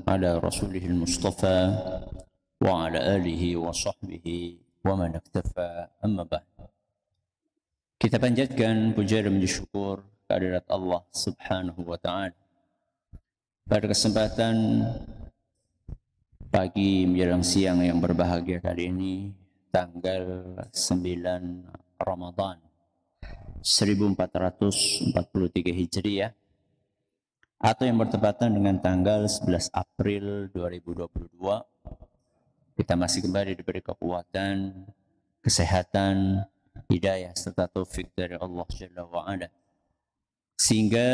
على رسوله المصطفى وعلى آله وصحبه ومن اكتفى أما بعد. Kita panjatkan puja dan puji syukur kehadirat Allah Subhanahu wa taala. Pada kesempatan pagi menjelang siang yang berbahagia kali ini, tanggal 9 Ramadan 1443 Hijriah, atau yang bertepatan dengan tanggal 11 April 2022, kita masih kembali diberi kekuatan, kesehatan, hidayah serta taufik dari Allah Jalla wa'ala, sehingga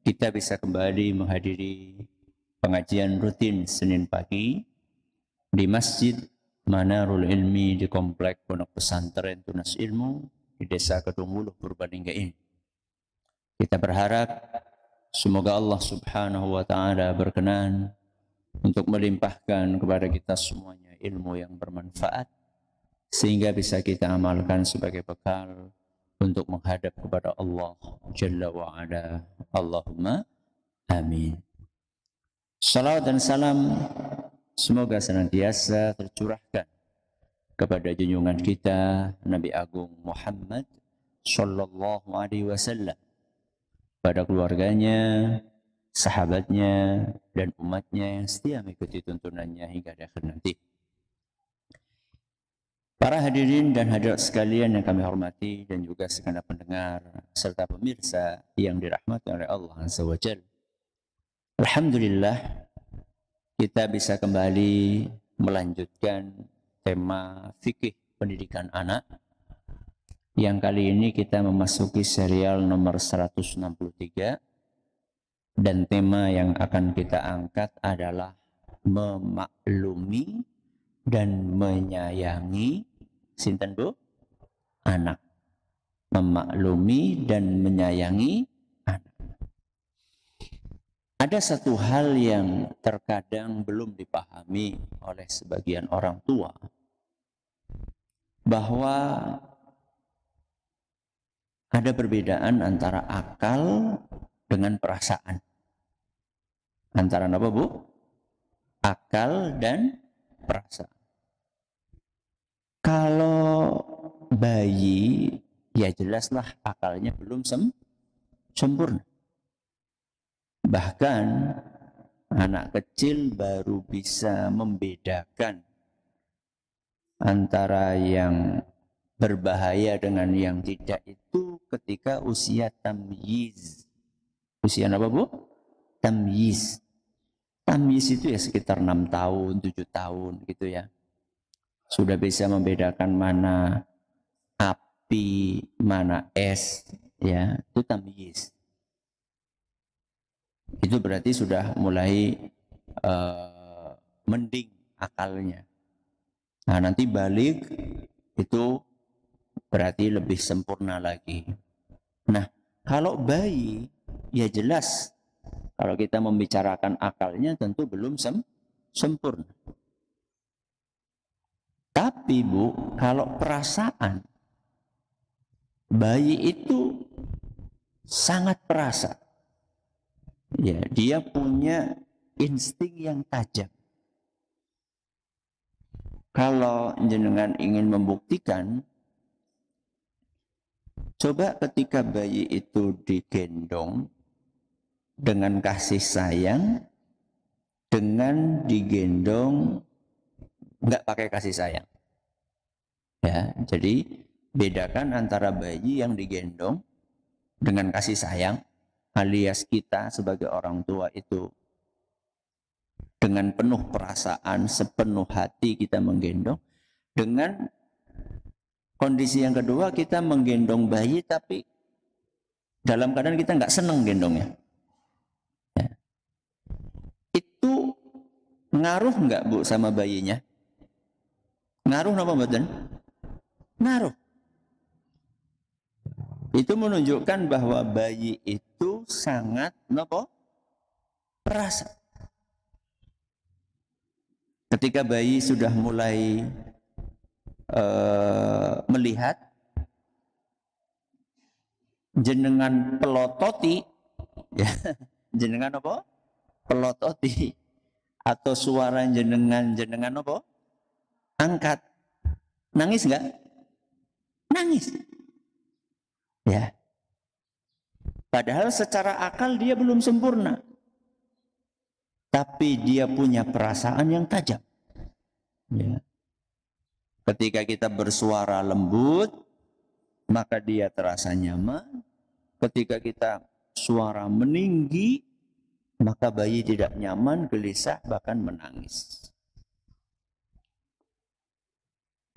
kita bisa kembali menghadiri pengajian rutin Senin pagi di Masjid Manarul Ilmi di Komplek Pondok Pesantren Tunas Ilmu di Desa Kedungwuluh, Purbalingga ini. Kita berharap semoga Allah Subhanahu wa taala berkenan untuk melimpahkan kepada kita semuanya ilmu yang bermanfaat, sehingga bisa kita amalkan sebagai bekal untuk menghadap kepada Allah Jalla wa'ala. Allahumma amin. Salawat dan salam semoga senantiasa tercurahkan kepada junjungan kita Nabi Agung Muhammad Sallallahu Alaihi Wasallam, pada keluarganya, sahabatnya, dan umatnya yang setia mengikuti tuntunannya hingga akhir nanti. Para hadirin dan hadirat sekalian yang kami hormati, dan juga segenap pendengar serta pemirsa yang dirahmati oleh Allah Azza wa Jalla. Alhamdulillah, kita bisa kembali melanjutkan tema fikih pendidikan anak, yang kali ini kita memasuki serial nomor 163, dan tema yang akan kita angkat adalah memaklumi dan menyayangi sinten Bu? Anak. Memaklumi dan menyayangi anak. Ada satu hal yang terkadang belum dipahami oleh sebagian orang tua, bahwa ada perbedaan antara akal dengan perasaan. Antara apa Bu? Akal dan perasaan. Kalau bayi, ya jelaslah akalnya belum sempurna. Bahkan anak kecil baru bisa membedakan antara yang berbahaya dengan yang tidak itu ketika usia tamyiz. Usia apa Bu? Tamyiz. Tamyiz itu ya sekitar 6 tahun, 7 tahun gitu ya. Sudah bisa membedakan mana api, mana es, ya, itu tamyiz. Itu berarti sudah mulai mending akalnya. Nah, nanti balik itu berarti lebih sempurna lagi. Nah, kalau bayi, ya jelas kalau kita membicarakan akalnya tentu belum sempurna. Tapi Bu, kalau perasaan, bayi itu sangat perasa. Ya, dia punya insting yang tajam. Kalau jenengan ingin membuktikan, coba ketika bayi itu digendong dengan kasih sayang, dengan digendong nggak pakai kasih sayang. Ya, jadi bedakan antara bayi yang digendong dengan kasih sayang, alias kita sebagai orang tua itu dengan penuh perasaan, sepenuh hati kita menggendong, dengan kondisi yang kedua kita menggendong bayi tapi dalam keadaan kita nggak seneng gendongnya. Ya. Itu ngaruh nggak Bu sama bayinya? Ngaruh apa mboten? Ngaruh. Itu menunjukkan bahwa bayi itu sangat perasa. Ketika bayi sudah mulai melihat, jenengan pelototi, ya, jenengan apa? pelototi atau suara jenengan apa? Angkat. Nangis enggak? Nangis. Ya. Padahal secara akal dia belum sempurna. Tapi dia punya perasaan yang tajam. Ya. Ketika kita bersuara lembut, maka dia terasa nyaman. Ketika kita suara meninggi, maka bayi tidak nyaman, gelisah, bahkan menangis.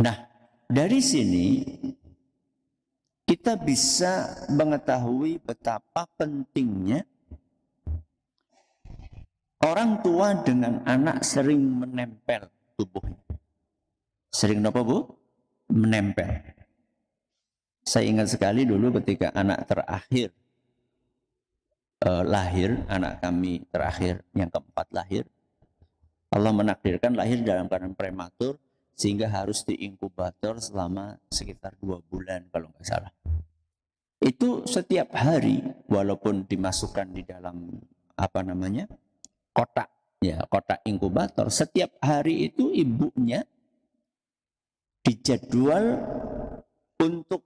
Nah, dari sini kita bisa mengetahui betapa pentingnya orang tua dengan anak sering menempel tubuhnya. Sering apa, Bu? Menempel. Saya ingat sekali dulu ketika anak terakhir lahir, anak kami terakhir yang keempat lahir, Allah menakdirkan lahir dalam keadaan prematur sehingga harus diinkubator selama sekitar 2 bulan kalau nggak salah. Itu setiap hari walaupun dimasukkan di dalam kotak, ya kotak inkubator, setiap hari itu ibunya dijadwal untuk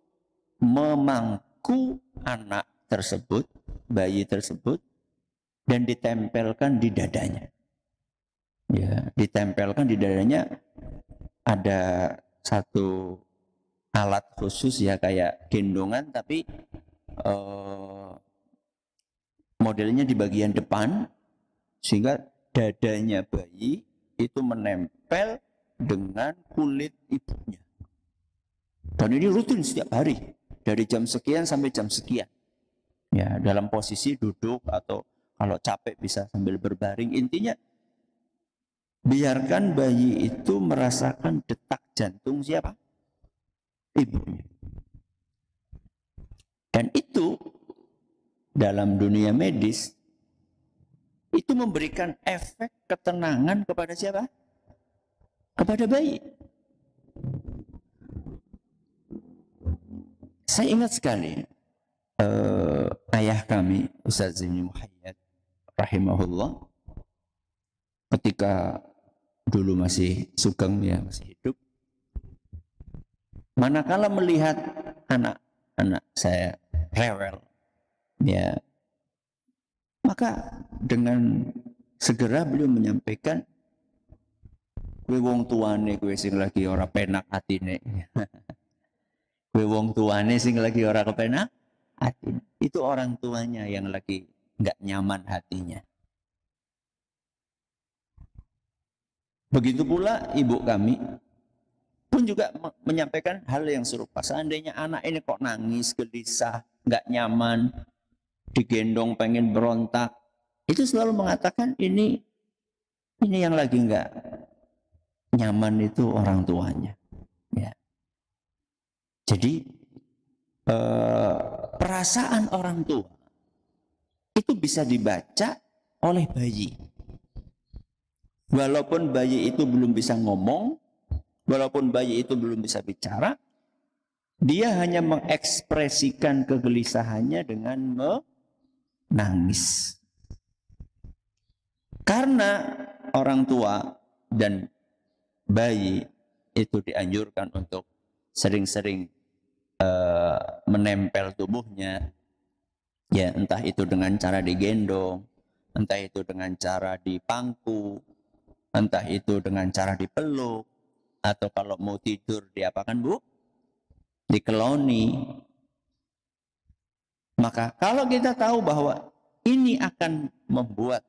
memangku anak tersebut, bayi tersebut, dan ditempelkan di dadanya. Ya, ditempelkan di dadanya ada satu alat khusus ya kayak gendongan tapi modelnya di bagian depan sehingga dadanya bayi itu menempel dengan kulit ibunya. Dan ini rutin setiap hari dari jam sekian sampai jam sekian. Ya, dalam posisi duduk atau kalau capek bisa sambil berbaring. Intinya biarkan bayi itu merasakan detak jantung siapa? Ibunya. Dan itu dalam dunia medis itu memberikan efek ketenangan kepada siapa? Kepada bayi. Saya ingat sekali ayah kami Ustaz Zimni Muhayyad rahimahullah ketika dulu masih sugeng ya, masih hidup, manakala melihat anak-anak saya rewel ya, maka dengan segera beliau menyampaikan, kowe wong tuane kowe sing lagi ora penak atine. Kowe wong tuane sing lagi ora kepenak hati. Itu orang tuanya yang lagi enggak nyaman hatinya. Begitu pula ibu kami pun juga menyampaikan hal yang serupa. Seandainya anak ini kok nangis, gelisah, enggak nyaman, digendong pengen berontak, itu selalu mengatakan ini yang lagi enggak nyaman itu orang tuanya. Ya. Jadi perasaan orang tua itu bisa dibaca oleh bayi. Walaupun bayi itu belum bisa ngomong, walaupun bayi itu belum bisa bicara, dia hanya mengekspresikan kegelisahannya dengan menangis. Karena orang tua dan bayi itu dianjurkan untuk sering-sering menempel tubuhnya, ya entah itu dengan cara digendong, entah itu dengan cara dipangku, entah itu dengan cara dipeluk, atau kalau mau tidur diapakan Bu? Dikeloni. Maka kalau kita tahu bahwa ini akan membuat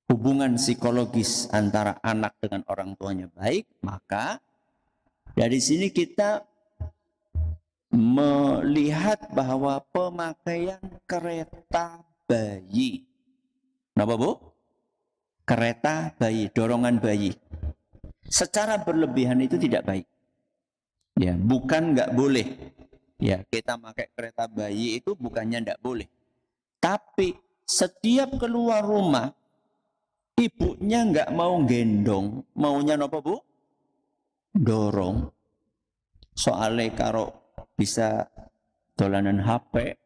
hubungan psikologis antara anak dengan orang tuanya baik, maka dari sini kita melihat bahwa pemakaian kereta bayi, kenapa Bu? Kereta bayi, dorongan bayi, secara berlebihan itu tidak baik. Ya, bukan nggak boleh. Ya, kita pakai kereta bayi itu bukannya nggak boleh. Tapi setiap keluar rumah, ibunya nggak mau gendong, maunya apa Bu? Dorong. Soalnya kalau bisa dolanan HP,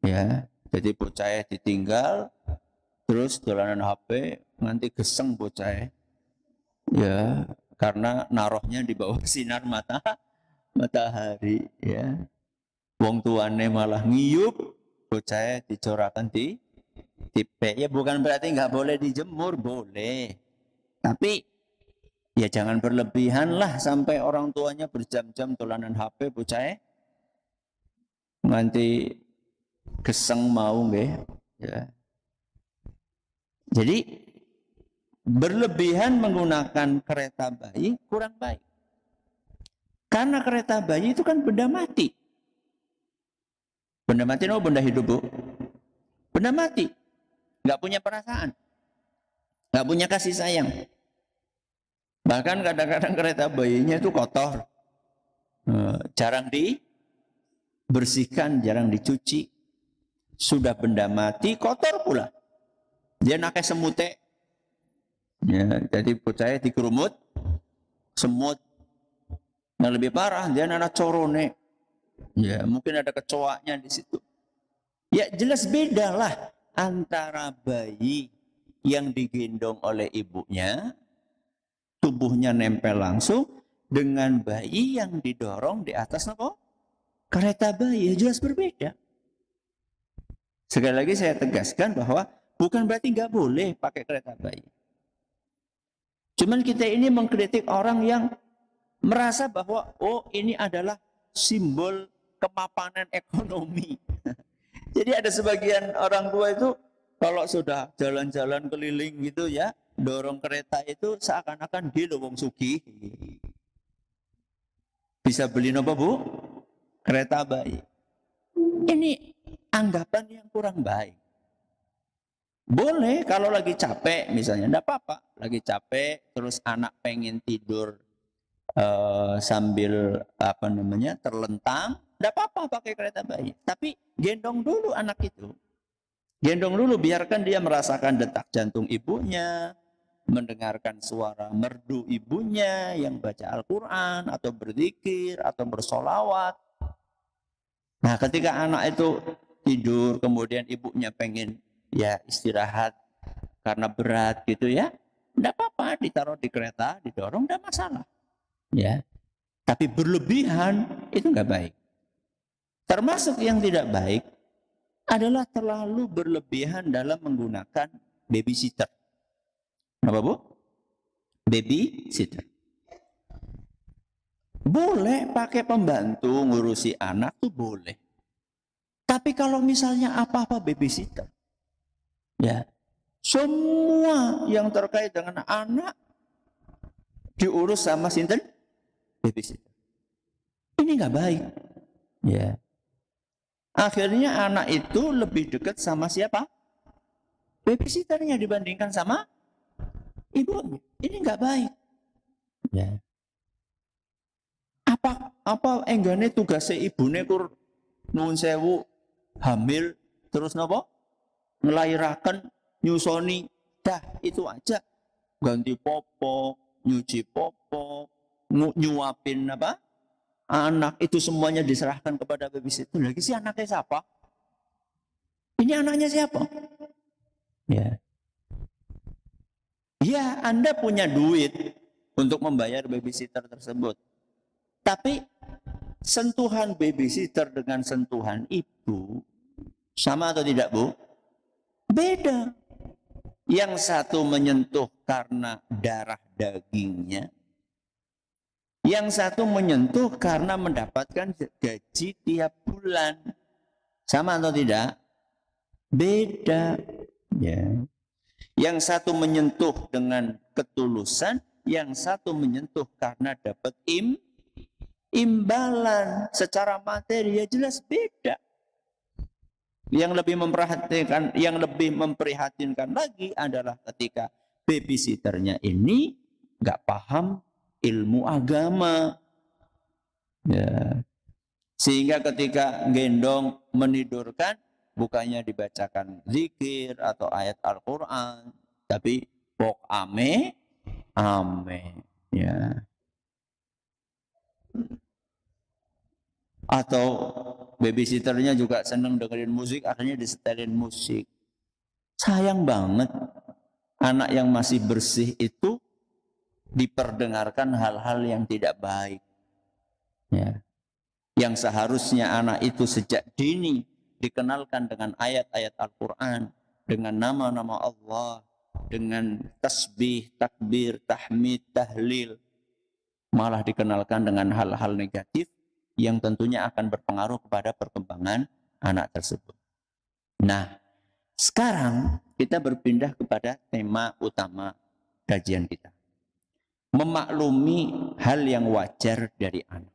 ya, jadi bocah ditinggal, terus dolanan HP nganti geseng bocah ya, karena naruhnya di bawah sinar matahari ya. Wong tuane malah ngiyup, bocah dicorakan di tipe. Ya bukan berarti nggak boleh dijemur, boleh. Tapi ya jangan berlebihan lah sampai orang tuanya berjam-jam dolanan HP bocah nganti geseng mau nggih ya. Jadi berlebihan menggunakan kereta bayi kurang baik. Karena kereta bayi itu kan benda mati. Benda mati no benda hidup, Bu? Benda mati. Nggak punya perasaan. Nggak punya kasih sayang. Bahkan kadang-kadang kereta bayinya itu kotor. Jarang dibersihkan, jarang dicuci. Sudah benda mati, kotor pula. Dia nakai semute. Ya, jadi bocahnya dikerumut, semut. Yang lebih parah, dia anak corone. Ya, mungkin ada kecoaknya di situ. Ya, jelas beda lah antara bayi yang digendong oleh ibunya, tubuhnya nempel langsung, dengan bayi yang didorong di atas apa? Kereta bayi. Ya, jelas berbeda. Sekali lagi saya tegaskan bahwa bukan berarti nggak boleh pakai kereta bayi. Cuman kita ini mengkritik orang yang merasa bahwa oh ini adalah simbol kemapanan ekonomi. Jadi ada sebagian orang tua itu kalau sudah jalan-jalan keliling gitu ya, dorong kereta itu seakan-akan dia wong sugih. Bisa beli apa Bu? Kereta bayi. Ini anggapan yang kurang baik. Boleh kalau lagi capek misalnya, enggak apa-apa. Lagi capek terus anak pengen tidur sambil terlentang, enggak apa-apa pakai kereta bayi. Tapi gendong dulu anak itu. Gendong dulu, biarkan dia merasakan detak jantung ibunya, mendengarkan suara merdu ibunya yang baca Al-Quran atau berzikir atau bersolawat. Nah, ketika anak itu tidur, kemudian ibunya pengen ya istirahat karena berat gitu ya, enggak apa-apa, ditaruh di kereta, didorong, enggak masalah. Ya, tapi berlebihan itu enggak baik. Termasuk yang tidak baik adalah terlalu berlebihan dalam menggunakan babysitter. Apa Bu? Babysitter. Boleh pakai pembantu ngurusi anak tuh boleh. Tapi kalau misalnya apa-apa babysitter, ya semua yang terkait dengan anak diurus sama sinten babysitter. Ini nggak baik. Ya. Akhirnya anak itu lebih dekat sama siapa? Babysitternya dibandingkan sama ibunya. Ini nggak baik. Ya. Apa enggane tugasnya ibune kur nuwun sewu hamil terus napa? Ngelahiraken, nyusoni, dah itu aja. Ganti popok, nyuci popok, nyuapin apa? Anak itu semuanya diserahkan kepada babysitter. Lagi si anaknya siapa? Ini anaknya siapa? Ya. Ya, Anda punya duit untuk membayar babysitter tersebut. Tapi sentuhan babysitter dengan sentuhan ibu sama atau tidak, Bu? Beda. Yang satu menyentuh karena darah dagingnya. Yang satu menyentuh karena mendapatkan gaji tiap bulan. Sama atau tidak? Beda. Ya. Yang satu menyentuh dengan ketulusan, yang satu menyentuh karena dapat imbalan secara materi, ya jelas beda. Yang lebih memprihatinkan lagi adalah ketika babysitternya ini nggak paham ilmu agama, ya. Sehingga ketika gendong menidurkan, bukannya dibacakan zikir atau ayat Al-Quran, tapi pok ame, ya. Atau babysitternya juga senang dengerin musik, akhirnya disetelin musik. Sayang banget anak yang masih bersih itu diperdengarkan hal-hal yang tidak baik. Ya. Yang seharusnya anak itu sejak dini dikenalkan dengan ayat-ayat Al-Quran, dengan nama-nama Allah, dengan tasbih, takbir, tahmid, tahlil, malah dikenalkan dengan hal-hal negatif yang tentunya akan berpengaruh kepada perkembangan anak tersebut. Nah, sekarang kita berpindah kepada tema utama kajian kita. Memaklumi hal yang wajar dari anak.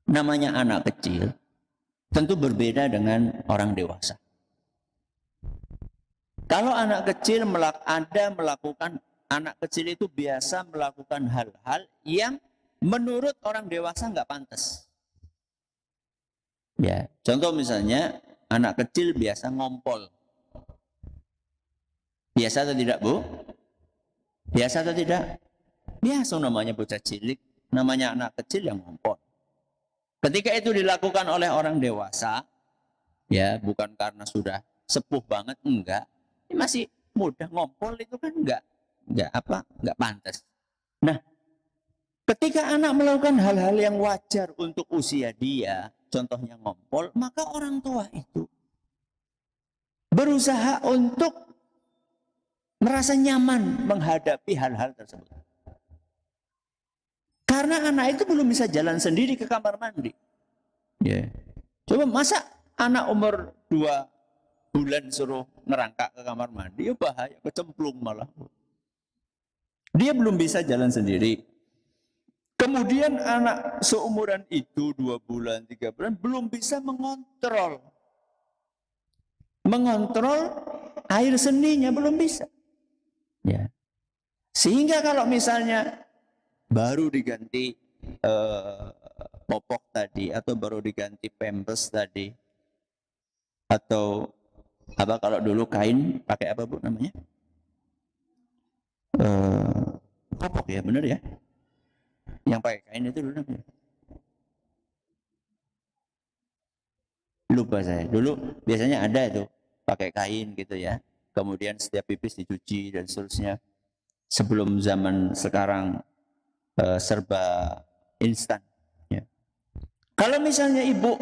Namanya anak kecil tentu berbeda dengan orang dewasa. Kalau anak kecil anak kecil itu biasa melakukan hal-hal yang menurut orang dewasa nggak pantas. Ya, contoh misalnya anak kecil biasa ngompol. Biasa atau tidak, Bu? Biasa atau tidak? Biasa, namanya bocah cilik, namanya anak kecil yang ngompol. Ketika itu dilakukan oleh orang dewasa, ya bukan karena sudah sepuh banget, enggak. Ini masih muda, ngompol itu kan enggak pantas. Nah, ketika anak melakukan hal-hal yang wajar untuk usia dia, contohnya ngompol, maka orang tua itu berusaha untuk merasa nyaman menghadapi hal-hal tersebut. Karena anak itu belum bisa jalan sendiri ke kamar mandi. Ya. Coba masa anak umur 2 bulan suruh ngerangkak ke kamar mandi, ya bahaya, kecemplung malah. Dia belum bisa jalan sendiri. Kemudian anak seumuran itu 2 bulan, 3 bulan belum bisa mengontrol air seninya, belum bisa. Ya. Sehingga kalau misalnya baru diganti popok tadi, atau baru diganti pampers tadi, atau apa kalau dulu kain pakai apa, Bu, namanya? Popok ya, benar ya? Yang pakai kain itu dulu namanya. Lupa saya. Dulu biasanya ada itu pakai kain gitu ya. Kemudian setiap pipis dicuci dan seterusnya. Sebelum zaman sekarang serba instan. Ya. Kalau misalnya ibu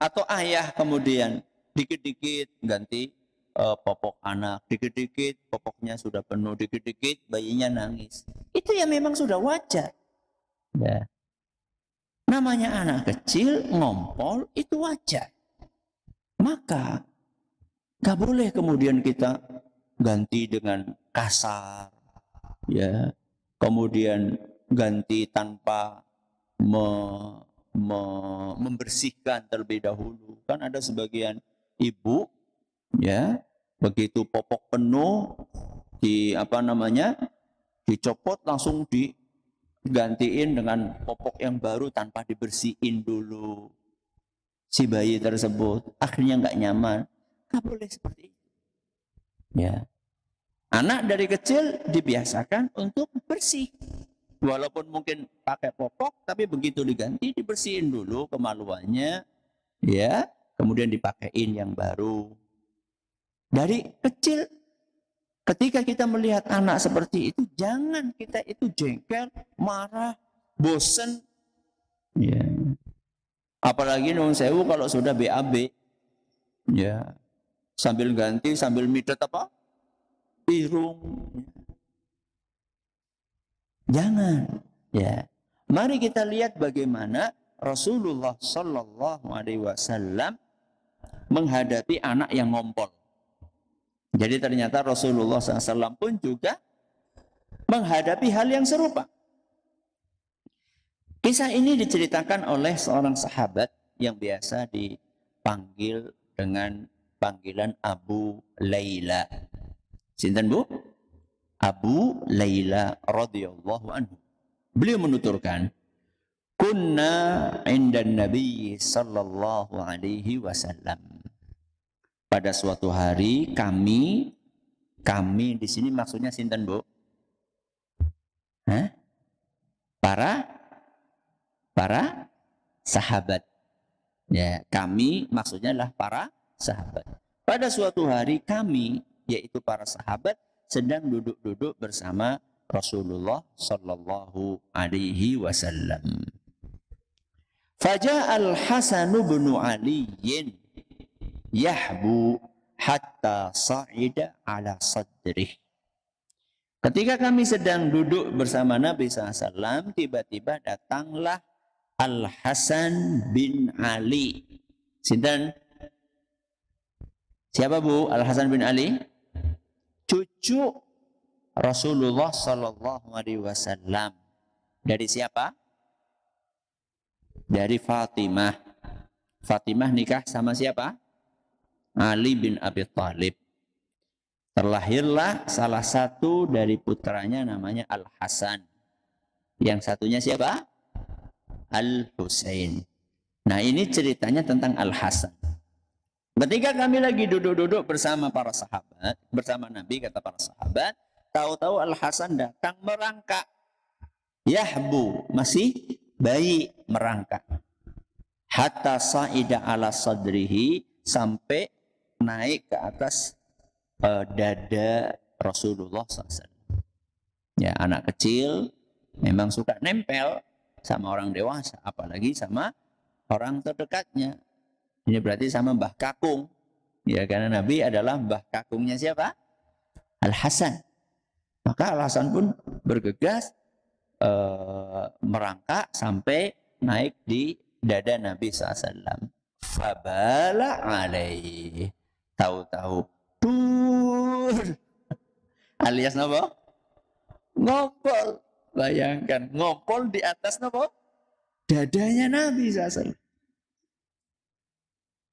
atau ayah kemudian dikit-dikit ganti popok anak, dikit-dikit popoknya sudah penuh, dikit-dikit bayinya nangis. Itu ya memang sudah wajar. Ya. Namanya anak kecil ngompol itu wajar. Maka gak boleh kemudian kita ganti dengan kasar, ya. Kemudian ganti tanpa membersihkan terlebih dahulu. Kan ada sebagian ibu, ya, begitu popok penuh dicopot langsung digantiin dengan popok yang baru tanpa dibersihin dulu si bayi tersebut. Akhirnya nggak nyaman. Nggak boleh seperti itu. Ya. Anak dari kecil dibiasakan untuk bersih. Walaupun mungkin pakai popok, tapi begitu diganti dibersihin dulu kemaluannya, ya. Kemudian dipakein yang baru. Dari kecil, ketika kita melihat anak seperti itu, jangan kita itu jengkel, marah, bosen. Ya. Apalagi nun sewu kalau sudah BAB, ya, sambil ganti, sambil midet apa? Irung. Jangan. Ya. Mari kita lihat bagaimana Rasulullah Sallallahu Alaihi Wasallam menghadapi anak yang ngompol. Jadi ternyata Rasulullah SAW pun juga menghadapi hal yang serupa. Kisah ini diceritakan oleh seorang sahabat yang biasa dipanggil dengan panggilan Abu Layla. Sinten, Bu? Abu Layla radhiyallahu anhu. Beliau menuturkan, kunna indan Nabi sallallahu alaihi wasallam. Pada suatu hari kami di sini maksudnya sinten, Bu? Hah? Para sahabat. Ya, kami maksudnya adalah para sahabat. Pada suatu hari kami yaitu para sahabat sedang duduk-duduk bersama Rasulullah sallallahu alaihi wasallam. Faja'al Hasan bin Ali yahbu hatta sa'ida ala sadrih. Ketika kami sedang duduk bersama Nabi SAW, tiba-tiba datanglah Al-Hasan bin Ali. Sinten? Siapa Bu? Al-Hasan bin Ali? Cucu Rasulullah sallallahu alaihi wasallam. Dari siapa? Dari Fatimah. Fatimah nikah sama siapa? Ali bin Abi Thalib. Terlahirlah salah satu dari putranya namanya Al-Hasan. Yang satunya siapa? Al-Husain. Nah, ini ceritanya tentang Al-Hasan. Ketika kami lagi duduk-duduk bersama para sahabat, bersama Nabi, kata para sahabat, tahu-tahu Al-Hasan datang merangkak. Yahbu, masih bayi merangkak. Hatta sa'ida ala sadrihi, sampai naik ke atas dada Rasulullah SAW. Ya, anak kecil memang suka nempel sama orang dewasa, apalagi sama orang terdekatnya. Ini berarti sama Mbah Kakung. Ya, karena Nabi adalah Mbah Kakungnya siapa? Al-Hasan. Maka Al-Hasan pun bergegas merangkak sampai naik di dada Nabi SAW. Fabala alaih. Tahu-tahu alias napa? Ngompol. Bayangkan, ngompol di atas napa? Dadanya Nabi SAW.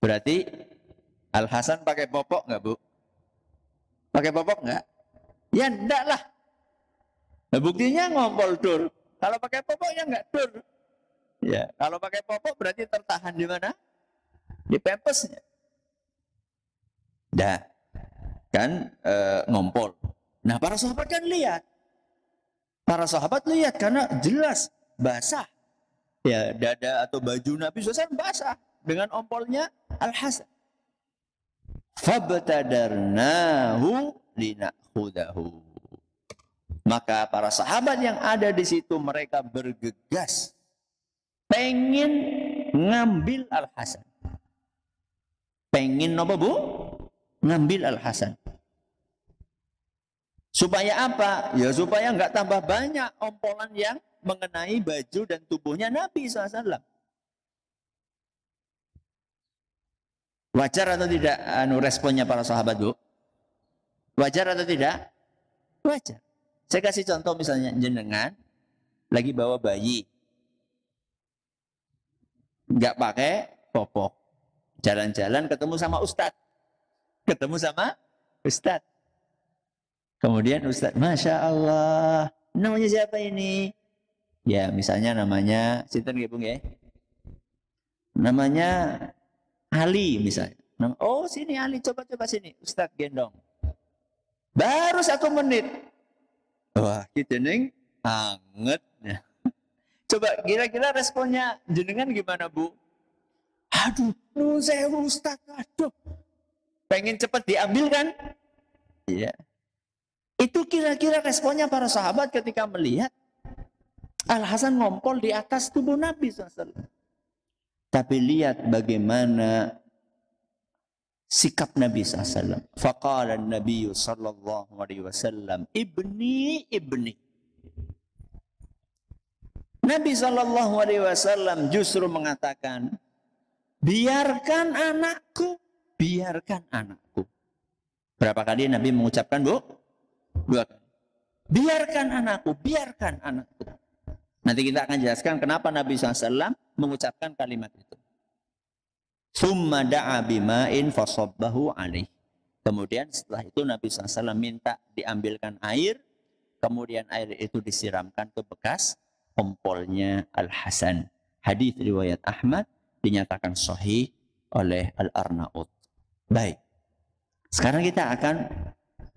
Berarti Al-Hasan pakai popok nggak Bu? Pakai popok nggak? Ya enggak lah. Nah, buktinya ngompol dur. Kalau pakai popok ya enggak dur. Ya, kalau pakai popok berarti tertahan di mana? Di pempesnya. Dah, kan ngompol. Nah, para sahabat kan lihat. Para sahabat lihat karena jelas basah. Ya, dada atau baju Nabi SAW basah dengan ompolnya Al-Hasan. Fabtadarnahu linakhudahu. Maka para sahabat yang ada di situ mereka bergegas pengen ngambil Al-Hasan. Pengen apa Bu? Ngambil Al-Hasan. Supaya apa? Ya supaya nggak tambah banyak ompolan yang mengenai baju dan tubuhnya Nabi SAW. Wajar atau tidak responnya para sahabat Bu? Wajar atau tidak? Wajar. Saya kasih contoh misalnya jenengan lagi bawa bayi. Nggak pakai popok. Jalan-jalan ketemu sama Ustadz. Ketemu sama Ustadz. Kemudian Ustadz, Masya Allah, namanya siapa ini? Ya misalnya namanya, sinten nggih Bung ya? Namanya Ali misalnya. Oh sini Ali, coba-coba sini. Ustadz gendong. Baru 1 menit. Wah gitu nih, anget. Coba kira-kira responnya jenengan gimana Bu? Aduh, nun sewu Ustadz, aduh. Pengen cepat diambil kan? Iya. Itu kira-kira responnya para sahabat ketika melihat Al-Hasan ngompol di atas tubuh Nabi SAW. Tapi lihat bagaimana sikap Nabi SAW. Faqala Nabi sallallahu alaihi wasallam, ibni. Nabi sallallahu alaihi wasallam justru mengatakan, biarkan anakku. Berapa kali Nabi mengucapkan Bu? 2 kali. Biarkan anakku. Nanti kita akan jelaskan kenapa Nabi SAW mengucapkan kalimat itu. Summa da'a bima'in fasabbahu alaih. Kemudian setelah itu Nabi SAW minta diambilkan air. Kemudian air itu disiramkan ke bekas ompolnya Al-Hasan. Hadis riwayat Ahmad dinyatakan sahih oleh Al-Arnaud. Baik. Sekarang kita akan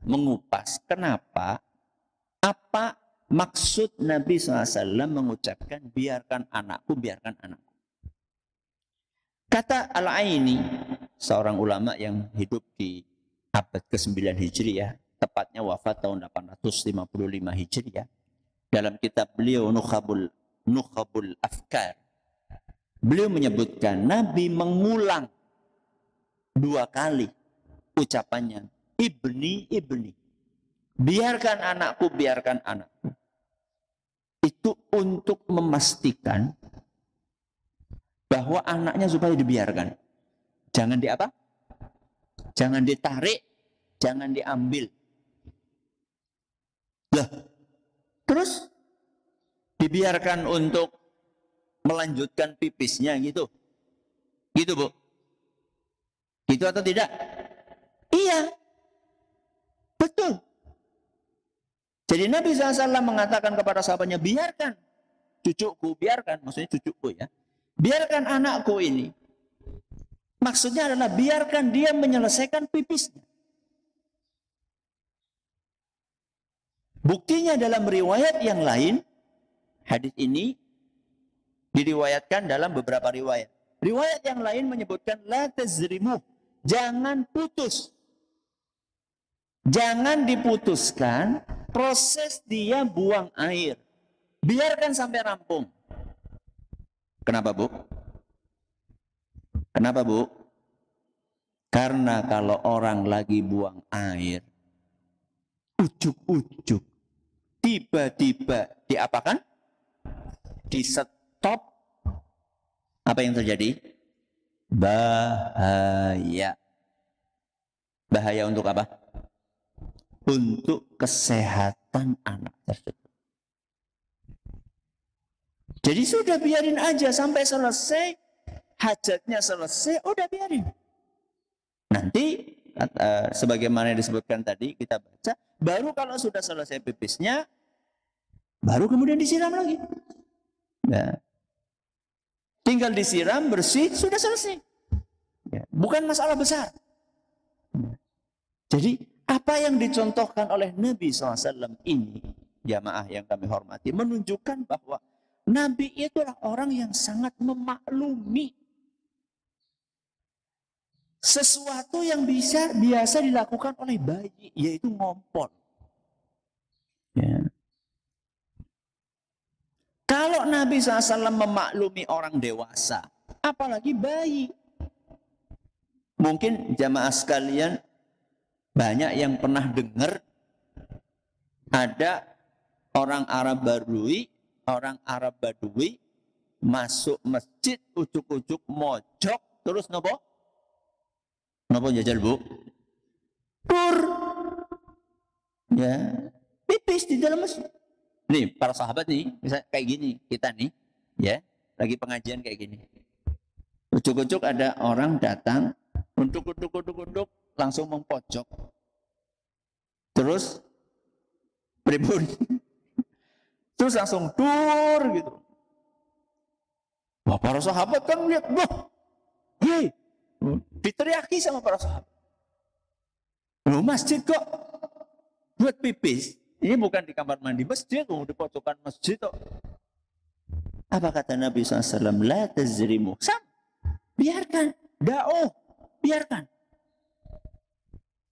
mengupas kenapa, apa maksud Nabi SAW mengucapkan biarkan anakku. Kata Al-Aini, seorang ulama yang hidup di abad ke-9 Hijriah, tepatnya wafat tahun 855 Hijriah. Dalam kitab beliau Nukhabul Afkar, beliau menyebutkan Nabi mengulang 2 kali ucapannya, ibni, ibni. Biarkan anakku, biarkan anakku. Itu untuk memastikan bahwa anaknya supaya dibiarkan. Jangan diapa? Jangan ditarik, jangan diambil. Lah, terus dibiarkan untuk melanjutkan pipisnya gitu. Gitu, Bu. Gitu atau tidak? Iya. Betul. Jadi Nabi SAW mengatakan kepada sahabatnya, biarkan cucuku, biarkan, maksudnya cucuku ya. Biarkan anakku ini. Maksudnya adalah biarkan dia menyelesaikan pipisnya. Buktinya dalam riwayat yang lain, hadis ini diriwayatkan dalam beberapa riwayat. Riwayat yang lain menyebutkan la tazrimu, jangan putus. Jangan diputuskan proses dia buang air. Biarkan sampai rampung. Kenapa, Bu? Kenapa, Bu? Karena kalau orang lagi buang air, ujuk-ujuk, tiba-tiba diapakan? Di stop. Apa yang terjadi? Bahaya. Bahaya untuk apa? Untuk kesehatan anak tersebut. Jadi sudah biarin aja sampai selesai, hajatnya selesai, udah biarin. Nanti sebagaimana yang disebutkan tadi kita baca, baru kalau sudah selesai pipisnya, baru kemudian disiram lagi. Ya. Tinggal disiram, bersih, sudah selesai. Ya. Bukan masalah besar. Jadi apa yang dicontohkan oleh Nabi SAW ini, jamaah yang kami hormati, menunjukkan bahwa Nabi itu adalah orang yang sangat memaklumi sesuatu yang biasa dilakukan oleh bayi, yaitu ngompol. Ya. Kalau Nabi SAW memaklumi orang dewasa, apalagi bayi. Mungkin jamaah sekalian banyak yang pernah dengar ada orang Arab Badui masuk masjid ujuk-ujuk mojok terus nopo jajal, Bu? Tur. Ya, pipis di dalam masjid. Nih, para sahabat nih, misalnya kayak gini, kita nih, ya, lagi pengajian kayak gini. Ujuk-ujuk ada orang datang, untuk langsung mempojok. Terus pribun. Terus langsung dur gitu. Wah, para sahabat kan lihat, wah, hei, diteriaki sama para sahabat. Loh, masjid kok buat pipis? Ini bukan di kamar mandi masjid, di pojokan masjid kok. Apa kata Nabi SAW? La tazrimu. Biarkan. Da'uh. Biarkan.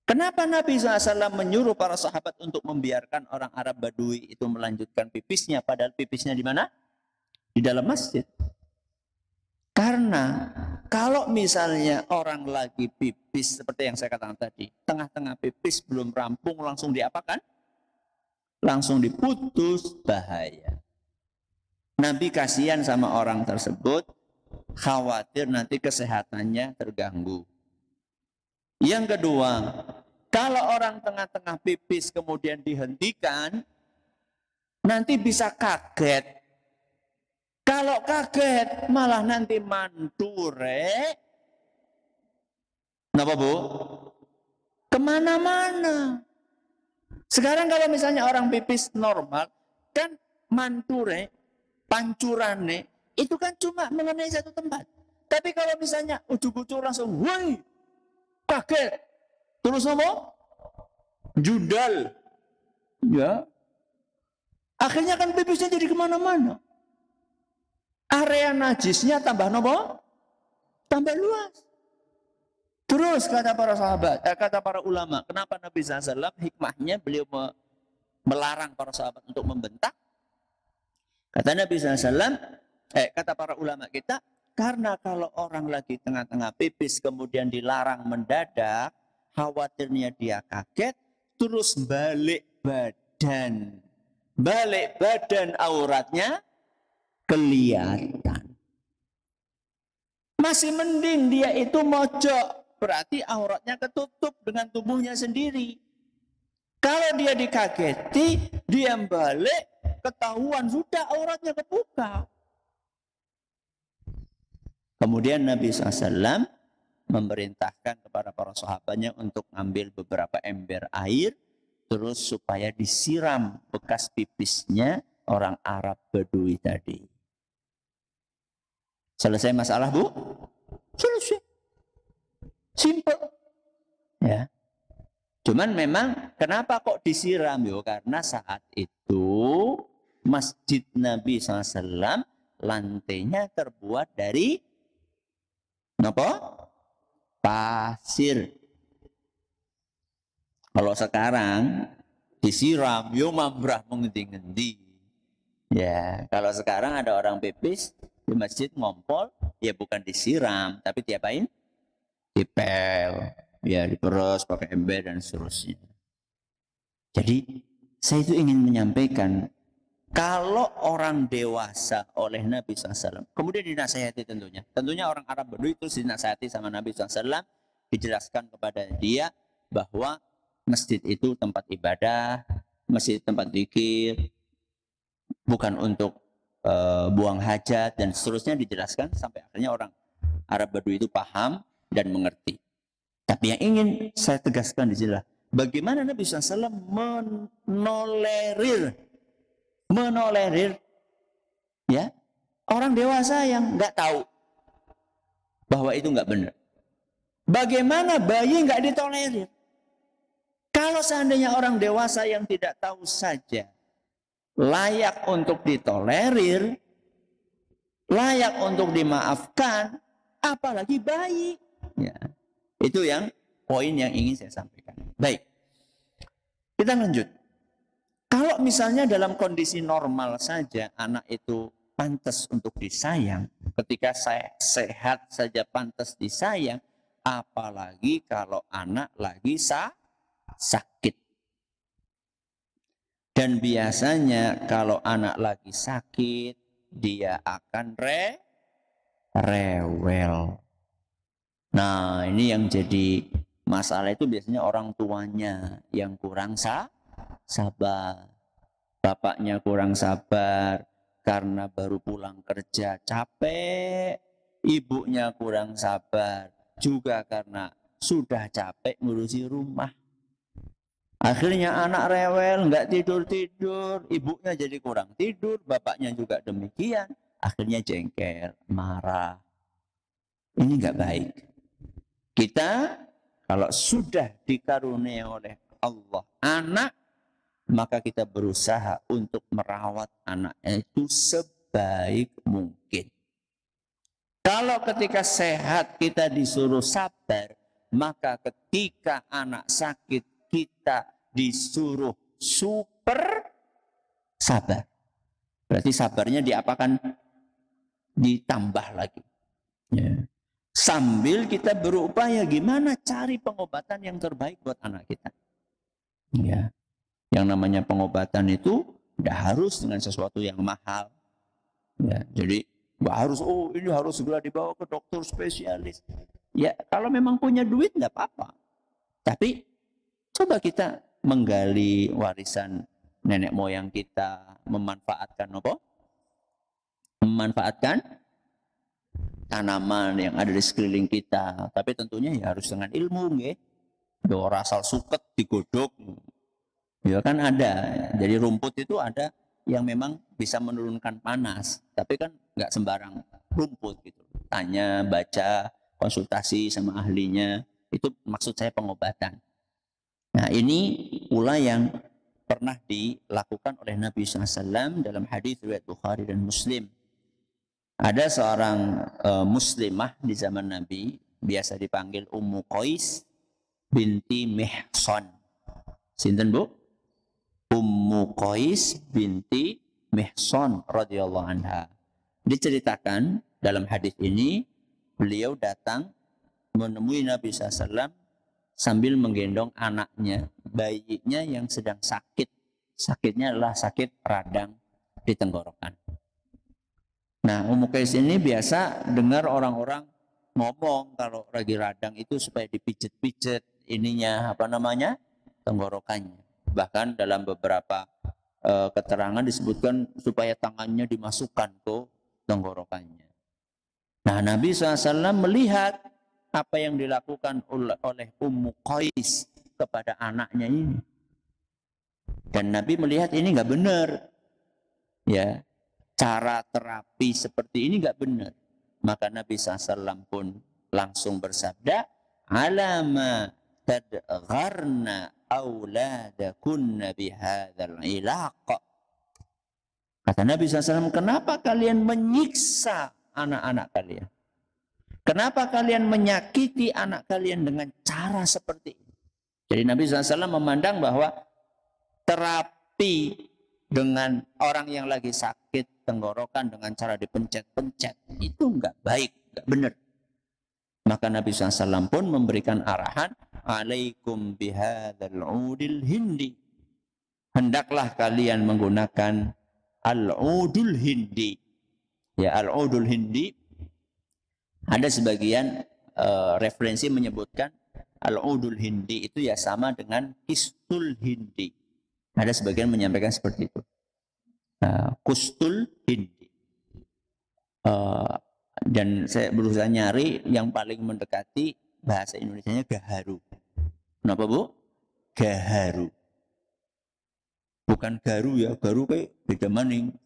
Kenapa Nabi SAW menyuruh para sahabat untuk membiarkan orang Arab Badui itu melanjutkan pipisnya, padahal pipisnya di mana? Di dalam masjid. Karena kalau misalnya orang lagi pipis seperti yang saya katakan tadi, tengah-tengah pipis belum rampung langsung diapakan? Langsung diputus, bahaya. Nabi kasihan sama orang tersebut, khawatir nanti kesehatannya terganggu. Yang kedua, kalau orang tengah-tengah pipis kemudian dihentikan, nanti bisa kaget. Kalau kaget, malah nanti manture. Kenapa, Bu? Kemana-mana. Sekarang kalau misalnya orang pipis normal, kan manture, pancurane, itu kan cuma mengenai satu tempat. Tapi kalau misalnya ujuk-ujuk langsung, woi, kaget. Terus ngomong, jundal. Ya. Akhirnya kan pipisnya jadi kemana-mana. Area najisnya tambah nopo? Tambah luas. Terus kata para sahabat, kata para ulama, kenapa Nabi SAW hikmahnya beliau melarang para sahabat untuk membentak? Kata Nabi SAW, kata para ulama kita, karena kalau orang lagi tengah-tengah pipis kemudian dilarang mendadak, khawatirnya dia kaget, terus balik badan auratnya kelihatan. Masih mending dia itu mojok, berarti auratnya ketutup dengan tubuhnya sendiri. Kalau dia dikageti, dia balik, ketahuan sudah auratnya kebuka. Kemudian Nabi SAW memerintahkan kepada para sahabatnya untuk ambil beberapa ember air, terus supaya disiram bekas pipisnya orang Arab Badui tadi. Selesai masalah, Bu? Selesai. Simple. Ya. Cuman memang kenapa kok disiram? Yo, karena saat itu masjid Nabi SAW lantainya terbuat dari apa? Pasir. Kalau sekarang disiram, yo mambrah mengendi-ngendi. Ya, kalau sekarang ada orang pipis di masjid ngompol, ya bukan disiram, tapi diapain? Dipel. Ya, diperes pakai ember dan seterusnya. Jadi saya itu ingin menyampaikan, kalau orang dewasa oleh Nabi SAW, kemudian dinasihati tentunya orang Arab Badui itu dinasihati sama Nabi SAW, dijelaskan kepada dia bahwa masjid itu tempat ibadah, masjid tempat zikir, bukan untuk buang hajat dan seterusnya, dijelaskan sampai akhirnya orang Arab Badui itu paham dan mengerti. Tapi yang ingin saya tegaskan di sini adalah bagaimana Nabi SAW menolerir ya orang dewasa yang nggak tahu bahwa itu nggak benar. Bagaimana bayi nggak ditolerir? Kalau seandainya orang dewasa yang tidak tahu saja layak untuk ditolerir, layak untuk dimaafkan, apalagi bayi. Ya. Itu yang poin yang ingin saya sampaikan. Baik, kita lanjut. Kalau misalnya dalam kondisi normal saja anak itu pantas untuk disayang, ketika saya sehat saja pantas disayang, apalagi kalau anak lagi sakit. Dan biasanya kalau anak lagi sakit, dia akan rewel. Nah, ini yang jadi masalah itu biasanya orang tuanya yang kurang sabar. Bapaknya kurang sabar karena baru pulang kerja capek. Ibunya kurang sabar juga karena sudah capek ngurusi rumah. Akhirnya anak rewel, nggak tidur-tidur. Ibunya jadi kurang tidur, bapaknya juga demikian. Akhirnya jengkel, marah. Ini nggak baik. Kita kalau sudah dikaruniai oleh Allah anak, maka kita berusaha untuk merawat anak itu sebaik mungkin. Kalau ketika sehat kita disuruh sabar, maka ketika anak sakit kita disuruh super sabar. Berarti sabarnya diapakan? Ditambah lagi. Ya. Sambil kita berupaya gimana cari pengobatan yang terbaik buat anak kita. Ya. Yang namanya pengobatan itu tidak harus dengan sesuatu yang mahal. Ya. Jadi nggak harus, ini harus segera dibawa ke dokter spesialis. Ya, kalau memang punya duit nggak apa-apa. Tapi coba kita menggali warisan nenek moyang kita, memanfaatkan apa? Memanfaatkan tanaman yang ada di sekeliling kita, tapi tentunya ya harus dengan ilmu, nggih. Ora asal suket digodhog. Ya kan ada. Jadi rumput itu ada yang memang bisa menurunkan panas, tapi kan nggak sembarang rumput gitu. Tanya, baca, konsultasi sama ahlinya, itu maksud saya pengobatan. Nah, ini pula yang pernah dilakukan oleh Nabi SAW dalam hadis riwayat Bukhari dan Muslim. Ada seorang muslimah di zaman Nabi, biasa dipanggil Ummu Qais binti Mihsan. Sinten Bu? Ummu Qais binti Mihsan radhiyallahu anha. Diceritakan dalam hadis ini, beliau datang menemui Nabi SAW sambil menggendong anaknya, bayinya yang sedang sakit. Sakitnya adalah sakit radang di tenggorokan. Nah, Ummu Qais ini biasa dengar orang-orang ngomong kalau lagi radang itu supaya dipijet-pijet ininya, tenggorokannya. Bahkan dalam beberapa keterangan disebutkan supaya tangannya dimasukkan ke tenggorokannya. Nah, Nabi SAW melihat apa yang dilakukan oleh Ummu Qais kepada anaknya ini. Dan Nabi melihat ini nggak benar. Ya, cara terapi seperti ini nggak benar. Maka Nabi SAW pun langsung bersabda, alama tadgharna auladakunna bihadzal ilaq. Kata Nabi SAW, kenapa kalian menyiksa anak-anak kalian? Kenapa kalian menyakiti anak kalian dengan cara seperti ini? Jadi Nabi SAW memandang bahwa terapi dengan orang yang lagi sakit tenggorokan dengan cara dipencet-pencet itu enggak baik, enggak benar. Maka Nabi SAW pun memberikan arahan, alaikum bihadzal udil hindi. Hendaklah kalian menggunakan al-udul hindi. Ya, al-udul hindi ada sebagian referensi menyebutkan al-udul hindi itu ya sama dengan kistul hindi. Ada sebagian menyampaikan seperti itu. Kustul hindi. Dan saya berusaha nyari yang paling mendekati bahasa Indonesianya gaharu. Kenapa Bu? Gaharu. Bukan garu ya, garu kayak beda maning.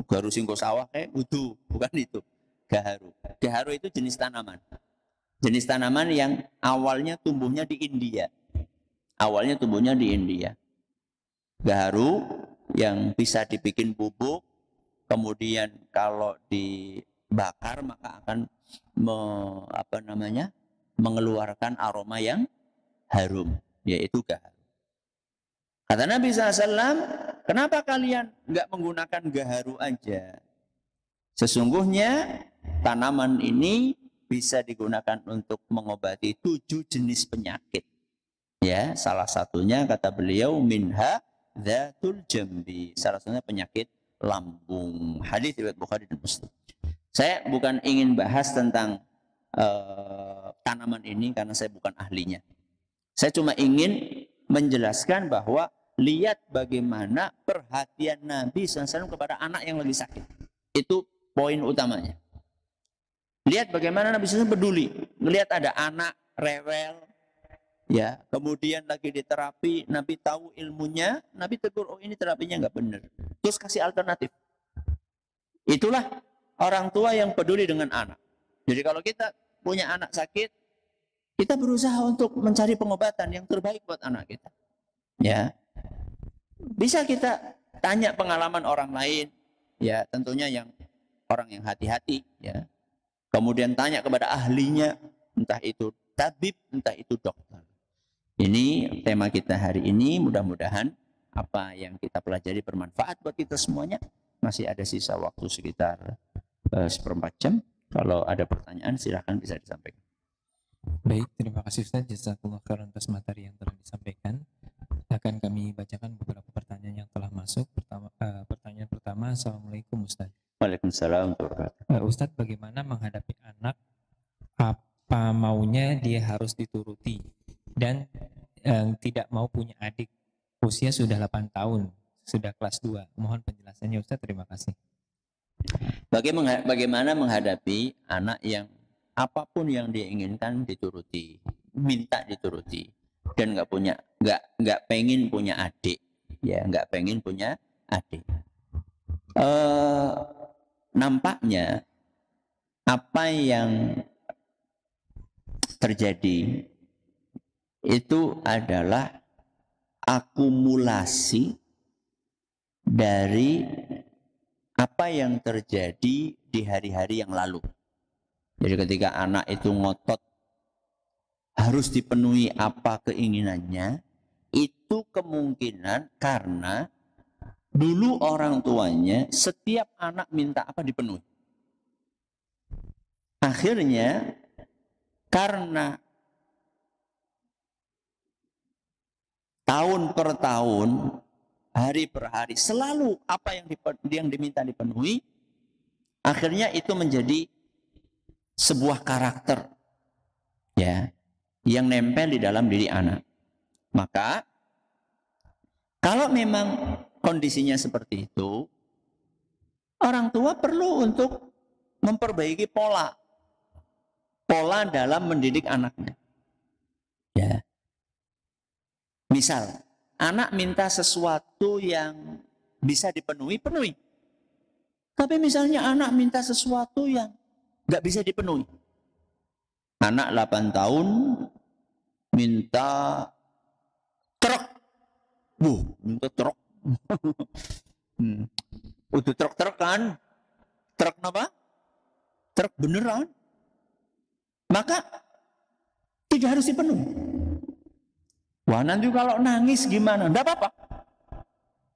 Garu singko sawah kayak udu, bukan itu. Gaharu. Gaharu itu jenis tanaman. Jenis tanaman yang awalnya tumbuhnya di India. Awalnya tumbuhnya di India. Gaharu yang bisa dibikin bubuk, kemudian kalau dibakar maka akan mengeluarkan aroma yang harum, yaitu gaharu. Kata Nabi SAW, kenapa kalian nggak menggunakan gaharu aja? Sesungguhnya tanaman ini bisa digunakan untuk mengobati 7 jenis penyakit. Ya, salah satunya kata beliau minha dzatul jambi. Salah satunya penyakit lambung. Hadis riwayat Bukhari dan Muslim. Saya bukan ingin bahas tentang tanaman ini karena saya bukan ahlinya. Saya cuma ingin menjelaskan bahwa lihat bagaimana perhatian Nabi SAW kepada anak yang lagi sakit. Itu poin utamanya. Lihat bagaimana Nabi SAW peduli. Melihat ada anak rewel, ya, kemudian lagi diterapi, Nabi tahu ilmunya, Nabi tegur, oh ini terapinya nggak benar. Terus kasih alternatif. Itulah orang tua yang peduli dengan anak. Jadi kalau kita punya anak sakit, kita berusaha untuk mencari pengobatan yang terbaik buat anak kita. Ya, bisa kita tanya pengalaman orang lain, ya tentunya yang orang yang hati-hati, ya. Kemudian tanya kepada ahlinya, entah itu tabib, entah itu dokter. Ini tema kita hari ini, mudah-mudahan apa yang kita pelajari bermanfaat buat kita semuanya. Masih ada sisa waktu sekitar 1/4 jam. Kalau ada pertanyaan silahkan bisa disampaikan. Baik, terima kasih Ustaz. Jazakumullah khairan atas materi yang telah disampaikan. Akan kami bacakan beberapa pertanyaan yang telah masuk. Pertanyaan pertama, Assalamualaikum Ustaz. Waalaikumsalam warahmatullahi wabarakatuh. Ustaz, bagaimana menghadapi anak apa maunya dia harus dituruti dan tidak mau punya adik, usia sudah 8 tahun, sudah kelas 2. Mohon penjelasannya Ustaz, terima kasih. Bagaimana menghadapi anak yang apapun yang dia inginkan dituruti, minta dituruti, dan nggak pengen punya adik, ya nggak pengen punya adik. Nampaknya apa yang terjadi itu adalah akumulasi dari apa yang terjadi di hari-hari yang lalu. Jadi ketika anak itu ngotot harus dipenuhi apa keinginannya, itu kemungkinan karena dulu orang tuanya setiap anak minta apa dipenuhi. Akhirnya karena tahun per tahun, hari per hari, selalu apa yang diminta dipenuhi, akhirnya itu menjadi sebuah karakter ya yang nempel di dalam diri anak. Maka kalau memang kondisinya seperti itu, orang tua perlu untuk memperbaiki pola dalam mendidik anaknya. Ya. Misal, anak minta sesuatu yang bisa dipenuhi, penuhi. Tapi misalnya anak minta sesuatu yang nggak bisa dipenuhi. Anak 8 tahun minta truk. Minta truk. Udah truk kan? Truk apa? Truk beneran. Maka tidak harus dipenuhi. Wah, nanti kalau nangis gimana? Tidak apa-apa.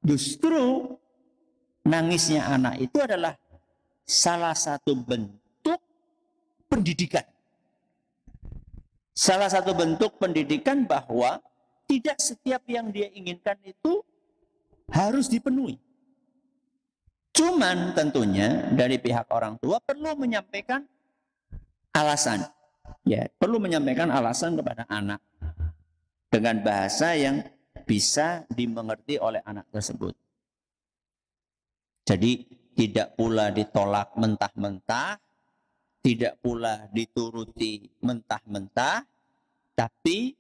Justru nangisnya anak itu adalah salah satu bentuk pendidikan. Salah satu bentuk pendidikan bahwa tidak setiap yang dia inginkan itu harus dipenuhi. Cuman tentunya dari pihak orang tua perlu menyampaikan alasan. Ya, perlu menyampaikan alasan kepada anak dengan bahasa yang bisa dimengerti oleh anak tersebut. Jadi tidak pula ditolak mentah-mentah, tidak pula dituruti mentah-mentah, tapi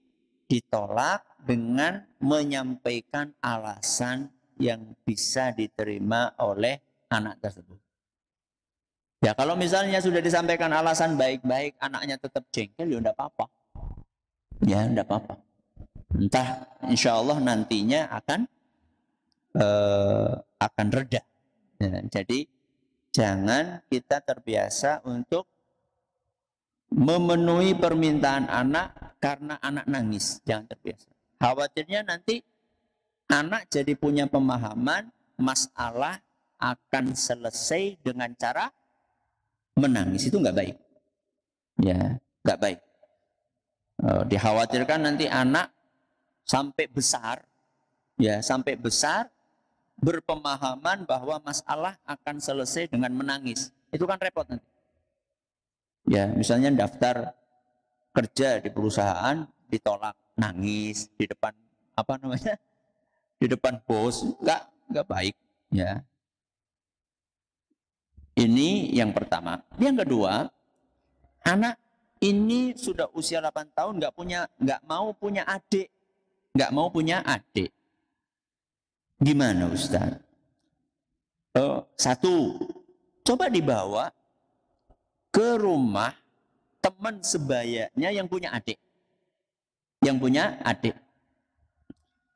ditolak dengan menyampaikan alasan yang bisa diterima oleh anak tersebut. Ya kalau misalnya sudah disampaikan alasan baik-baik, anaknya tetap jengkel, ya enggak apa-apa. Ya enggak apa-apa. Entah insya Allah nantinya akan reda. Ya, jadi jangan kita terbiasa untuk memenuhi permintaan anak karena anak nangis. Jangan terbiasa. Khawatirnya nanti anak jadi punya pemahaman masalah akan selesai dengan cara menangis. Itu nggak baik. Ya, nggak baik. Dikhawatirkan nanti anak sampai besar berpemahaman bahwa masalah akan selesai dengan menangis. Itu kan repot nanti. Ya, misalnya daftar kerja di perusahaan ditolak, nangis di depan di depan bos, enggak baik, ya. Ini yang pertama. Yang kedua, anak ini sudah usia 8 tahun nggak mau punya adik. Gimana Ustaz? Satu, coba dibawa ke rumah teman sebayanya yang punya adik.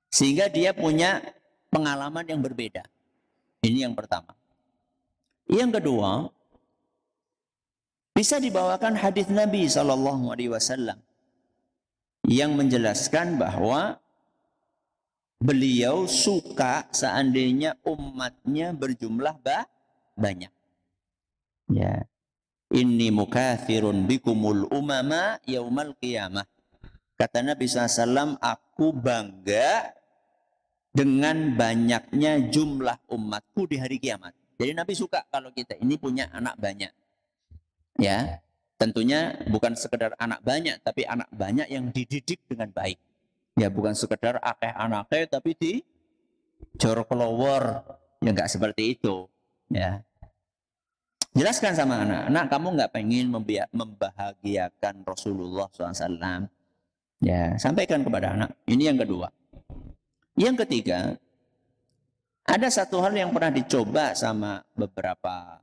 Sehingga dia punya pengalaman yang berbeda. Ini yang pertama. Yang kedua, bisa dibawakan hadis Nabi SAW yang menjelaskan bahwa beliau suka seandainya umatnya berjumlah banyak. Ya. Inni mukathirun bikumul umama yaumal qiyamah. Kata Nabi SAW, aku bangga dengan banyaknya jumlah umatku di hari kiamat. Jadi Nabi suka kalau kita ini punya anak banyak. Ya, tentunya bukan sekedar anak banyak, tapi anak banyak yang dididik dengan baik. Ya, bukan sekedar akeh anaknya, tapi di jor kelowor. Ya, enggak seperti itu. Ya. Jelaskan sama anak, kamu nggak pengen membahagiakan Rasulullah SAW. Ya, sampaikan kepada anak. Ini yang kedua. Yang ketiga, ada satu hal yang pernah dicoba sama beberapa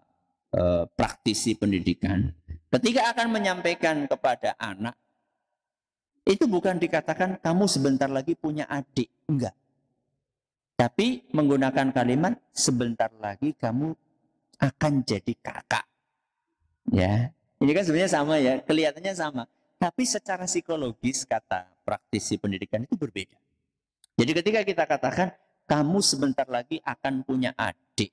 praktisi pendidikan. Ketika akan menyampaikan kepada anak, itu bukan dikatakan kamu sebentar lagi punya adik, enggak. Tapi menggunakan kalimat sebentar lagi kamu akan jadi kakak. Ya, ini kan sebenarnya sama ya, kelihatannya sama. Tapi secara psikologis kata praktisi pendidikan itu berbeda. Jadi ketika kita katakan kamu sebentar lagi akan punya adik,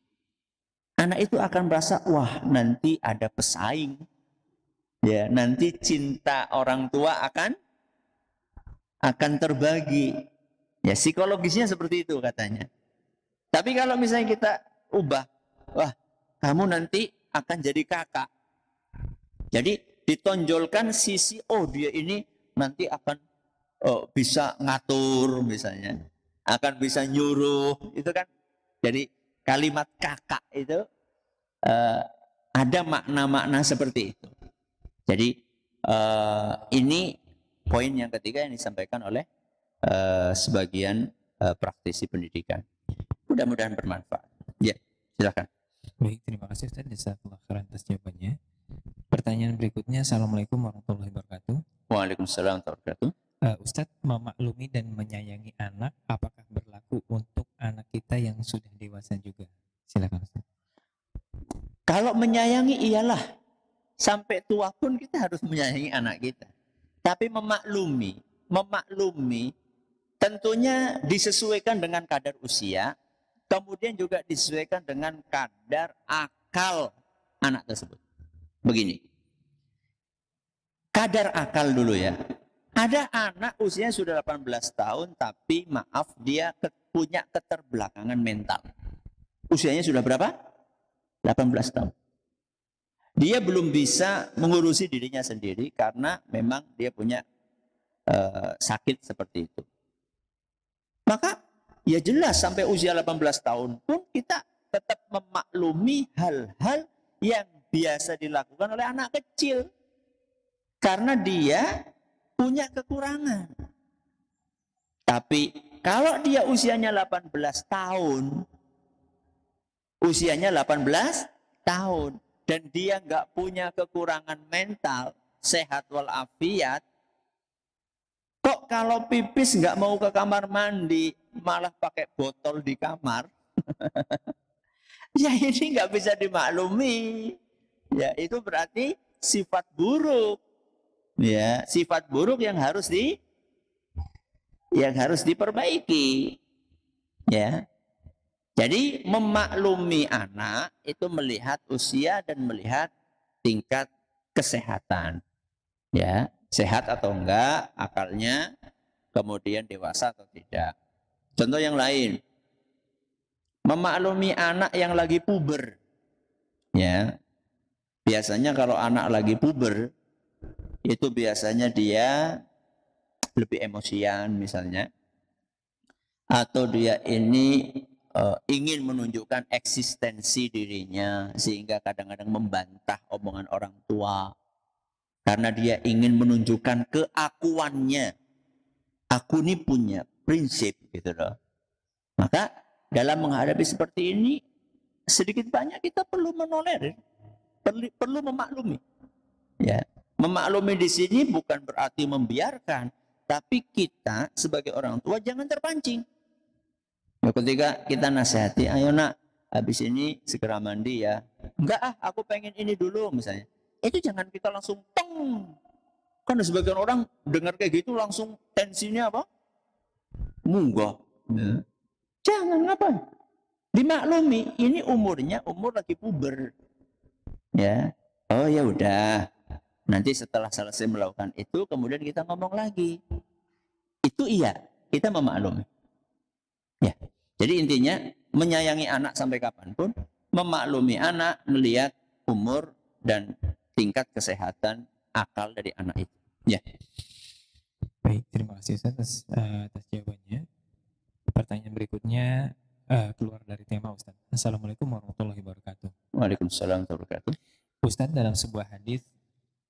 anak itu akan merasa wah nanti ada pesaing, ya nanti cinta orang tua akan terbagi, ya psikologisnya seperti itu katanya. Tapi kalau misalnya kita ubah, wah kamu nanti akan jadi kakak, jadi ditonjolkan sisi dia ini nanti akan bisa ngatur misalnya, akan bisa nyuruh, itu kan. Jadi kalimat kakak itu ada makna-makna seperti itu. Jadi ini poin yang ketiga yang disampaikan oleh sebagian praktisi pendidikan. Mudah-mudahan bermanfaat. Ya, silakan. Baik, terima kasih Ustaz jazakallahu khairan atas jawabannya. Pertanyaan berikutnya, Assalamualaikum warahmatullahi wabarakatuh. Waalaikumsalam warahmatullahi wabarakatuh. Ustadz, memaklumi dan menyayangi anak apakah berlaku untuk anak kita yang sudah dewasa juga? Silakan Ustadz. Kalau menyayangi iyalah, sampai tua pun kita harus menyayangi anak kita. Tapi memaklumi tentunya disesuaikan dengan kadar usia, kemudian juga disesuaikan dengan kadar akal anak tersebut. Begini, kadar akal dulu ya. Ada anak usianya sudah 18 tahun, tapi maaf dia punya keterbelakangan mental. Usianya sudah berapa? 18 tahun. Dia belum bisa mengurusi dirinya sendiri karena memang dia punya sakit seperti itu. Maka ya jelas sampai usia 18 tahun pun kita tetap memaklumi hal-hal yang biasa dilakukan oleh anak kecil. Karena dia punya kekurangan. Tapi kalau dia usianya 18 tahun, dan dia nggak punya kekurangan mental, sehat walafiat, kok kalau pipis nggak mau ke kamar mandi, malah pakai botol di kamar, ya ini nggak bisa dimaklumi. Ya itu berarti sifat buruk. Ya, sifat buruk yang harus diperbaiki. Ya. Jadi memaklumi anak itu melihat usia dan melihat tingkat kesehatan. Ya, sehat atau enggak akalnya, kemudian dewasa atau tidak. Contoh yang lain. Memaklumi anak yang lagi puber. Ya. Biasanya kalau anak lagi puber itu biasanya dia lebih emosian misalnya, atau dia ini ingin menunjukkan eksistensi dirinya sehingga kadang-kadang membantah omongan orang tua karena dia ingin menunjukkan keakuannya. Aku ini punya prinsip gitu loh. Maka dalam menghadapi seperti ini sedikit banyak kita perlu menolerir, perlu memaklumi. Ya. Memaklumi di sini bukan berarti membiarkan, tapi kita sebagai orang tua jangan terpancing. Ketika kita nasihati, ayo nak, habis ini segera mandi ya. Enggak aku pengen ini dulu misalnya. Itu jangan kita langsung teng. Kan sebagian orang dengar kayak gitu langsung tensinya apa? Munggah. Ya. Jangan ngapain? Dimaklumi, ini umur lagi puber. Ya. Oh ya udah. Nanti setelah selesai melakukan itu, kemudian kita ngomong lagi. Itu iya, kita memaklumi. Ya. Jadi intinya, menyayangi anak sampai kapanpun, memaklumi anak, melihat umur dan tingkat kesehatan akal dari anak itu. Ya. Baik, terima kasih Ustaz atas jawabannya. Pertanyaan berikutnya keluar dari tema Ustaz. Assalamualaikum warahmatullahi wabarakatuh. Waalaikumsalam warahmatullahi wabarakatuh. Ustaz, dalam sebuah hadis,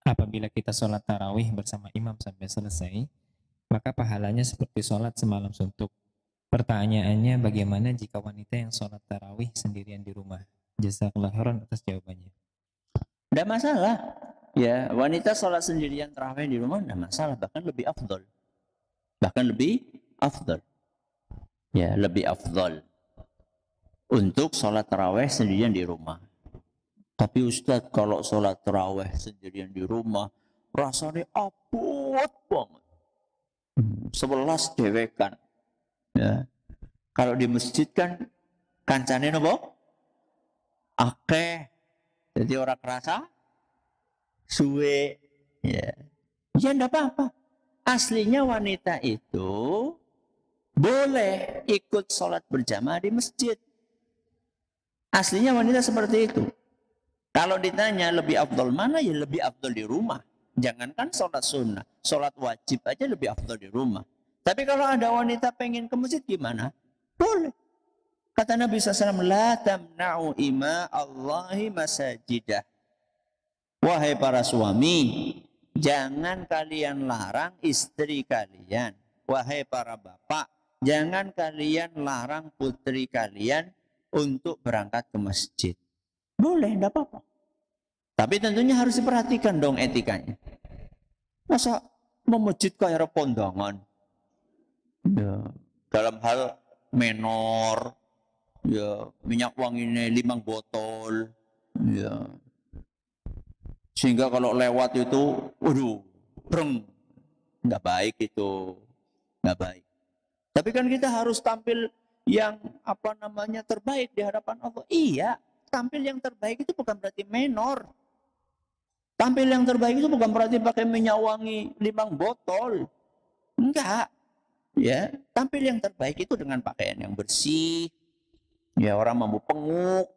apabila kita sholat tarawih bersama imam sampai selesai, maka pahalanya seperti sholat semalam suntuk. Pertanyaannya, bagaimana jika wanita yang sholat tarawih sendirian di rumah? Jazakallahu khairan atas jawabannya. Tidak masalah. Ya, wanita sholat sendirian tarawih di rumah tidak masalah, bahkan lebih afdol. Ya, lebih afdol untuk sholat tarawih sendirian di rumah. Tapi Ustadz, kalau sholat tarawih sendirian di rumah rasanya apa kuat banget. 11 dewekan. Ya. Kalau di masjid kan kancane napa? Akeh. Jadi orang kerasa suwe. Ya. Ya enggak apa-apa. Aslinya wanita itu boleh ikut sholat berjamaah di masjid. Aslinya wanita seperti itu. Kalau ditanya lebih afdol mana, ya lebih afdol di rumah. Jangankan sholat sunnah, sholat wajib aja lebih afdol di rumah. Tapi kalau ada wanita pengen ke masjid gimana? Boleh. Kata Nabi SAW, la tamna'u ima Allahi masajidah. Wahai para suami, jangan kalian larang istri kalian. Wahai para bapak, jangan kalian larang putri kalian untuk berangkat ke masjid. Boleh, tidak apa-apa. Tapi tentunya harus diperhatikan dong etikanya. Masa mau masjid kayak kondangan? Ya, dalam hal menor, ya minyak wanginya 5 botol, ya. Sehingga kalau lewat itu, waduh, breng, nggak baik itu, nggak baik. Tapi kan kita harus tampil yang terbaik di hadapan Allah. Iya, tampil yang terbaik itu bukan berarti menor. Tampil yang terbaik itu bukan berarti pakai minyak wangi 5 botol. Enggak. Ya, tampil yang terbaik itu dengan pakaian yang bersih. Ya, orang mampu penguk.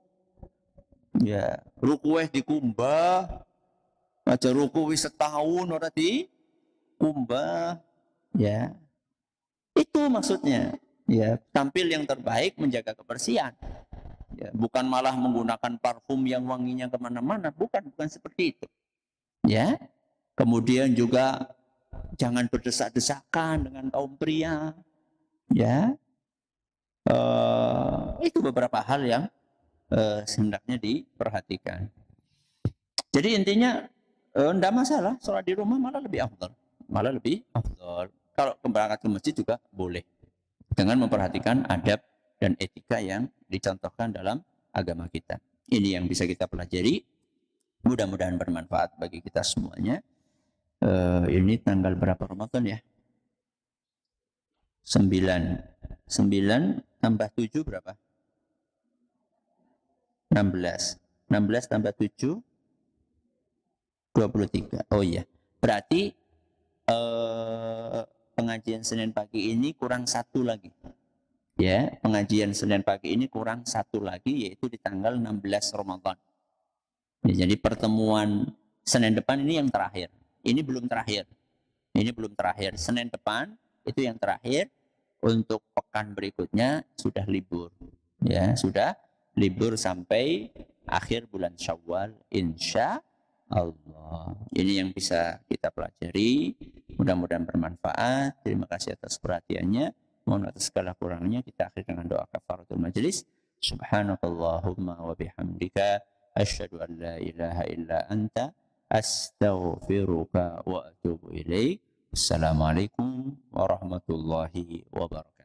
Ya, rukueh dikumbah. Aja rukueh setahun orang dikumbah. Ya. Itu maksudnya. Ya, tampil yang terbaik menjaga kebersihan. Ya, bukan malah menggunakan parfum yang wanginya kemana-mana. Bukan seperti itu. Ya, kemudian juga jangan berdesak-desakan dengan kaum pria. Ya, itu beberapa hal yang hendaknya diperhatikan. Jadi intinya tidak masalah, sholat di rumah malah lebih afdal. Malah lebih afdal. Kalau berangkat ke masjid juga boleh. Dengan memperhatikan adab dan etika yang dicontohkan dalam agama kita. Ini yang bisa kita pelajari. Mudah-mudahan bermanfaat bagi kita semuanya. Ini tanggal berapa Ramadan ya? 9 tambah 7 berapa? 16 tambah 7 23. Oh iya, berarti pengajian Senin pagi ini kurang 1 lagi. Ya, pengajian Senin pagi ini kurang 1 lagi, yaitu di tanggal 16 Ramadan. Ya, jadi pertemuan Senin depan ini yang terakhir. Ini belum terakhir. Ini belum terakhir. Senin depan itu yang terakhir. Untuk pekan berikutnya sudah libur. Ya, sudah libur sampai akhir bulan Syawal, insya Allah. Ini yang bisa kita pelajari. Mudah-mudahan bermanfaat. Terima kasih atas perhatiannya. Mohon atas segala kurangnya kita akhiri dengan doa kafaratul majelis. Subhanakallahumma wa bihamdika asyhadu an la ilaha illa anta astaghfiruka wa atubu ilaik. Assalamualaikum warahmatullahi wabarakatuh.